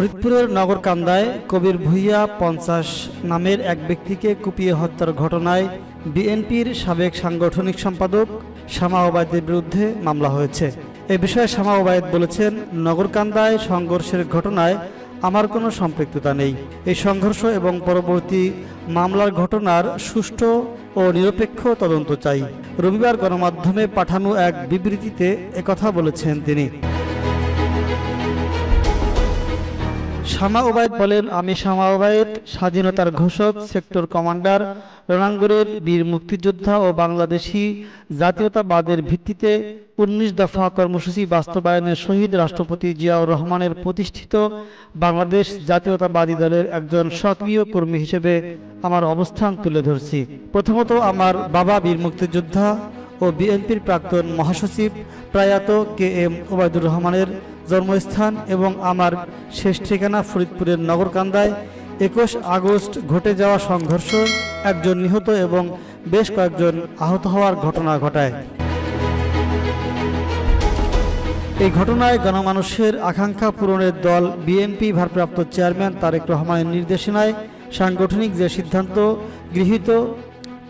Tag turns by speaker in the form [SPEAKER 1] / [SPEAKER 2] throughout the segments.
[SPEAKER 1] ফরিদপুরের নগরকান্দায় কবির ভূঁইয়া ৫০ নামের এক ব্যক্তিকে কুপিয়ে হত্যার ঘটনায় বিএনপির সাবেক সাংগঠনিক সম্পাদক শামা ওবায়দের বিরুদ্ধে মামলা হয়েছে। এ বিষয়ে শামা ওবায়দ বলেছেন, নগরকান্দায় সংঘর্ষের ঘটনায় আমার কোনো সম্পৃক্ততা নেই। এই সংঘর্ষ এবং পরবর্তী মামলার ঘটনার সুষ্ঠু ও নিরপেক্ষ তদন্ত চাই। রবিবার গণমাধ্যমে পাঠানো এক বিবৃতিতে একথা বলেছেন তিনি। শামা ওবায়দ বলেন, আমি শামা ওবায়দ, স্বাধীনতার ঘোষক, সেক্টর কমান্ডার, রণাঙ্গনের বীর মুক্তিযোদ্ধা ও বাংলাদেশি জাতীয়তাবাদের ভিত্তিতে ১৯ দফা কর্মসূচি বাস্তবায়নের শহীদ রাষ্ট্রপতি জিয়াউর রহমানের প্রতিষ্ঠিত বাংলাদেশ জাতীয়তাবাদী দলের একজন সক্রিয় কর্মী হিসেবে আমার অবস্থান তুলে ধরছি। প্রথমত, আমার বাবা বীর মুক্তিযোদ্ধা ও বিএনপির প্রাক্তন মহাসচিব প্রয়াত KM ওবায়দুর রহমানের জন্মস্থান এবং আমার শেষ ঠিকানা ফরিদপুরের নগরকান্দায় ২১ আগস্ট ঘটে যাওয়া সংঘর্ষ একজন নিহত এবং বেশ কয়েকজন আহত হওয়ার ঘটনা ঘটায়। এই ঘটনায় গণমানুষের আকাঙ্ক্ষা পূরণের দল বিএনপি ভারপ্রাপ্ত চেয়ারম্যান তারেক রহমানের নির্দেশনায় সাংগঠনিক যে সিদ্ধান্ত গৃহীত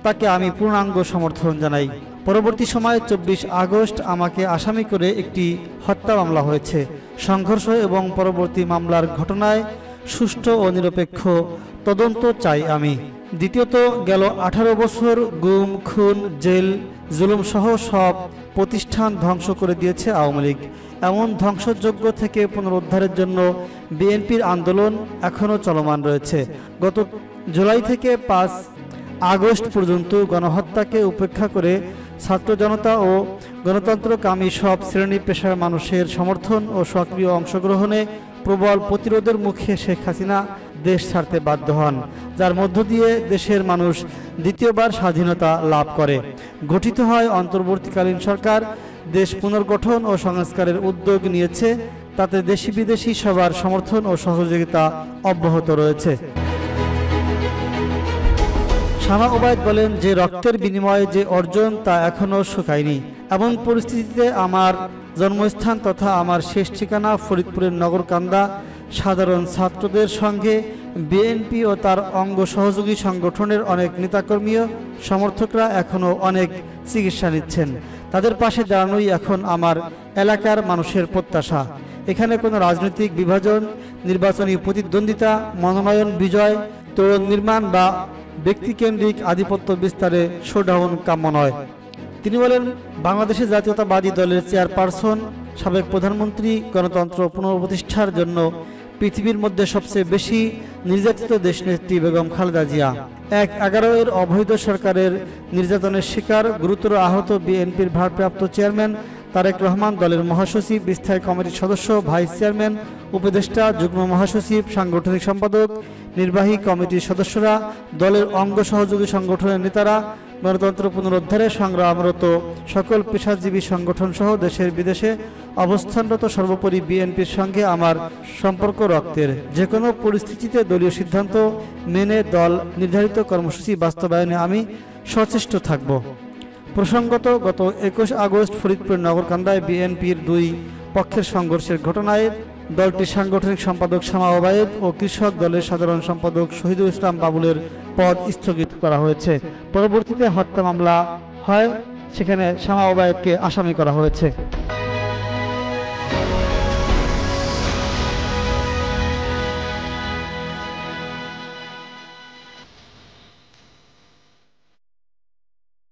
[SPEAKER 1] তাকে আমি পূর্ণাঙ্গ সমর্থন জানাই। পরবর্তী সময়ে ২৪ আগস্ট আমাকে আসামি করে একটি হত্যা মামলা হয়েছে। সংঘর্ষ এবং পরবর্তী মামলার ঘটনায় সুষ্ঠু ও নিরপেক্ষ তদন্ত চাই আমি। দ্বিতীয়ত, গেল ১৮ বছর গুম, খুন, জেল, জুলুম সহ সব প্রতিষ্ঠান ধ্বংস করে দিয়েছে আওয়ামী লীগ। এমন ধ্বংসযজ্ঞ থেকে পুনরুদ্ধারের জন্য বিএনপির আন্দোলন এখনও চলমান রয়েছে। গত জুলাই থেকে ৫ আগস্ট পর্যন্ত গণহত্যাকে উপেক্ষা করে ছাত্র জনতা ও গণতন্ত্রকামী সব শ্রেণী পেশার মানুষের সমর্থন ও সক্রিয় অংশগ্রহণে প্রবল প্রতিরোধের মুখে শেখ হাসিনা দেশ ছাড়তে বাধ্য হন, যার মধ্য দিয়ে দেশের মানুষ দ্বিতীয়বার স্বাধীনতা লাভ করে। গঠিত হয় অন্তর্বর্তীকালীন সরকার। দেশ পুনর্গঠন ও সংস্কারের উদ্যোগ নিয়েছে, তাতে দেশি বিদেশি সবার সমর্থন ও সহযোগিতা অব্যাহত রয়েছে। শামা ওবায়দ বলেন, যে রক্তের বিনিময়ে যে অর্জন তা এখনও শুকায়নি। এমন পরিস্থিতিতে আমার জন্মস্থান তথা আমার শেষ ঠিকানা ফরিদপুরের নগরকান্দা সাধারণ ছাত্রদের সঙ্গে বিএনপি ও তার অঙ্গ সহযোগী সংগঠনের অনেক নেতাকর্মী সমর্থকরা এখনও অনেক চিকিৎসা নিচ্ছেন। তাদের পাশে দাঁড়ানোই এখন আমার এলাকার মানুষের প্রত্যাশা। এখানে কোনো রাজনৈতিক বিভাজন, নির্বাচনী প্রতিদ্বন্দ্বিতা, মনোনয়ন বিজয়, তোরণ নির্মাণ বা ব্যক্তিকেন্দ্রিক আধিপত্য বিস্তারে শোডাউন কাম্য নয়। তিনি বলেন, বাংলাদেশের জাতীয়তাবাদী দলের চেয়ারপারসন, সাবেক প্রধানমন্ত্রী, গণতন্ত্র পুনঃপ্রতিষ্ঠার জন্য পৃথিবীর মধ্যে সবচেয়ে বেশি নির্যাতিত দেশনেত্রী বেগম খালেদা জিয়া ১/১১ অবৈধ সরকারের নির্যাতনের শিকার, গুরুতর আহত বিএনপির ভারপ্রাপ্ত চেয়ারম্যান তারেক রহমান, দলের মহাসচিব, স্থায়ী কমিটির সদস্য, ভাইস চেয়ারম্যান, উপদেষ্টা, যুগ্ম মহাসচিব, সাংগঠনিক সম্পাদক, নির্বাহী কমিটির সদস্যরা, দলের অঙ্গ সহযোগী সংগঠনের নেতারা, গণতন্ত্র পুনরুদ্ধারে সংগ্রামরত সকল পেশাজীবী সংগঠন সহ দেশের বিদেশে অবস্থানরত সর্বোপরি বিএনপির সঙ্গে আমার সম্পর্ক রক্তের। যে কোনো পরিস্থিতিতে দলীয় সিদ্ধান্ত মেনে দল নির্ধারিত কর্মসূচি বাস্তবায়নে আমি সচেষ্ট থাকব। প্রসঙ্গত, গত ২১ আগস্ট ফরিদপুর নগরকান্দায় বিএনপির দুই পক্ষের সংঘর্ষের ঘটনায় দলটির সাংগঠনিক সম্পাদক শামা ওবায়দ ও কৃষক দলের সাধারণ সম্পাদক শহীদুল ইসলাম বাবুলের পদ স্থগিত করা হয়েছে। পরবর্তীতে হত্যা মামলা হয়, সেখানে শামা ওবায়দকে আসামি করা হয়েছে।